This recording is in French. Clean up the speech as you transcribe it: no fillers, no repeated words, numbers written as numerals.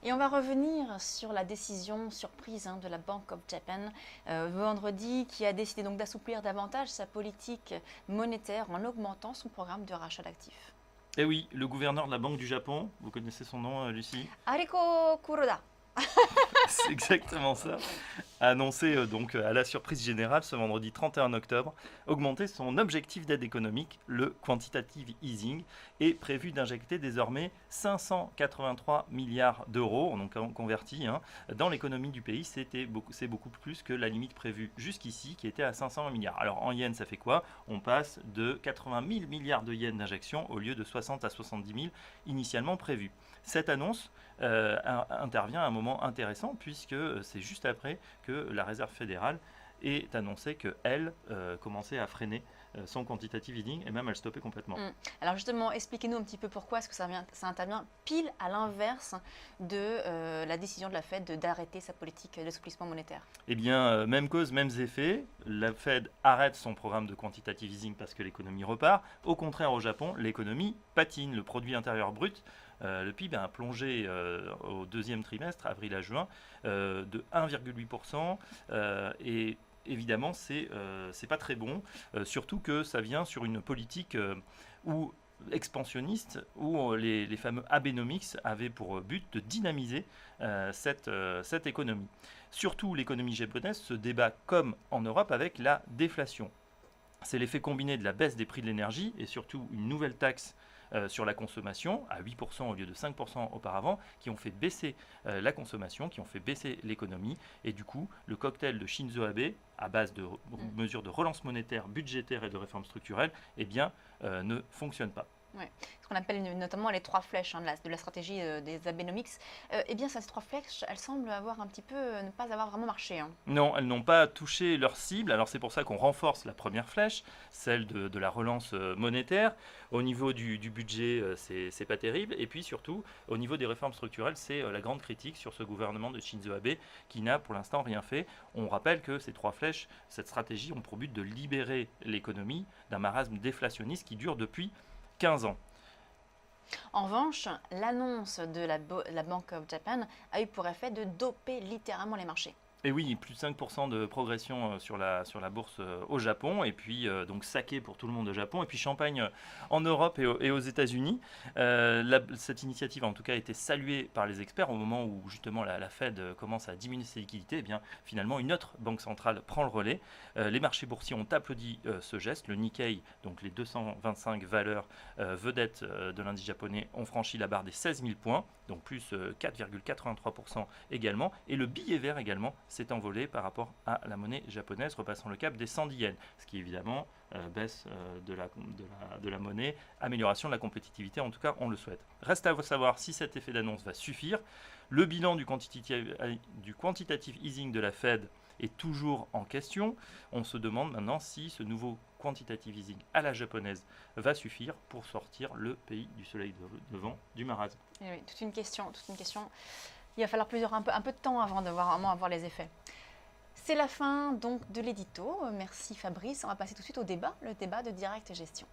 Et on va revenir sur la décision surprise de la Bank of Japan vendredi, qui a décidé donc d'assouplir davantage sa politique monétaire en augmentant son programme de rachat d'actifs. Eh oui, le gouverneur de la Banque du Japon, vous connaissez son nom, Lucie? Ariko Kuroda. C'est exactement ça. A annoncé donc à la surprise générale ce vendredi 31 octobre augmenter son objectif d'aide économique, le quantitative easing, est prévu d'injecter désormais 583 milliards d'euros, donc convertis, dans l'économie du pays. C'est beaucoup plus que la limite prévue jusqu'ici qui était à 500 milliards. Alors en yens, ça fait quoi? On passe de 80 000 milliards de yens d'injection au lieu de 60 à 70 000 initialement prévus. Cette annonce intervient à un moment intéressant puisque c'est juste après que la Réserve fédérale ait annoncé qu'elle commençait à freiner son quantitative easing et même à le stopper complètement. Alors justement, expliquez-nous un petit peu pourquoi est-ce que ça intervient pile à l'inverse de la décision de la Fed d'arrêter sa politique d'assouplissement monétaire. Eh bien, même cause, mêmes effets. La Fed arrête son programme de quantitative easing parce que l'économie repart. Au contraire, au Japon, l'économie patine. Le produit intérieur brut, le PIB a plongé au deuxième trimestre, avril à juin, de 1,8%. Et évidemment, c'est pas très bon, surtout que ça vient sur une politique expansionniste où les fameux Abenomics avaient pour but de dynamiser cette économie. Surtout, l'économie japonaise se débat comme en Europe avec la déflation. C'est l'effet combiné de la baisse des prix de l'énergie et surtout une nouvelle taxe sur la consommation à 8% au lieu de 5% auparavant, qui ont fait baisser la consommation, qui ont fait baisser l'économie. Et du coup, le cocktail de Shinzo Abe, à base de mesures de relance monétaire, budgétaire et de réformes structurelles, eh bien, ne fonctionne pas. Ouais. Ce qu'on appelle notamment les trois flèches de la stratégie des Abenomics. Eh bien, ces trois flèches, elles semblent avoir un petit peu ne pas avoir vraiment marché. Non, elles n'ont pas touché leur cible. Alors c'est pour ça qu'on renforce la première flèche, celle de la relance monétaire. Au niveau du budget, c'est pas terrible. Et puis surtout, au niveau des réformes structurelles, c'est la grande critique sur ce gouvernement de Shinzo Abe qui n'a pour l'instant rien fait. On rappelle que ces trois flèches, cette stratégie, ont pour but de libérer l'économie d'un marasme déflationniste qui dure depuis 15 ans. En revanche, l'annonce de la Bank of Japan a eu pour effet de doper littéralement les marchés. Et oui, plus de 5% de progression sur la bourse au Japon, et puis donc saké pour tout le monde au Japon, et puis champagne en Europe et aux États-Unis. Cette initiative a en tout cas été saluée par les experts au moment où justement la Fed commence à diminuer ses liquidités. Et bien finalement, une autre banque centrale prend le relais. Les marchés boursiers ont applaudi ce geste. Le Nikkei, donc les 225 valeurs vedettes de l'indice japonais, ont franchi la barre des 16 000 points, donc plus 4,83% également, et le billet vert également s'est envolé par rapport à la monnaie japonaise, repassant le cap des 110 yens, ce qui évidemment baisse de la monnaie, amélioration de la compétitivité, en tout cas on le souhaite. Reste à savoir si cet effet d'annonce va suffire. Le bilan du quantitative easing de la Fed est toujours en question. On se demande maintenant si ce nouveau quantitative easing à la japonaise va suffire pour sortir le pays du soleil levant du marasme. Et oui, toute une question. Il va falloir un peu de temps avant de vraiment avoir les effets. C'est la fin donc de l'édito. Merci Fabrice. On va passer tout de suite au débat, le débat de Direct Gestion.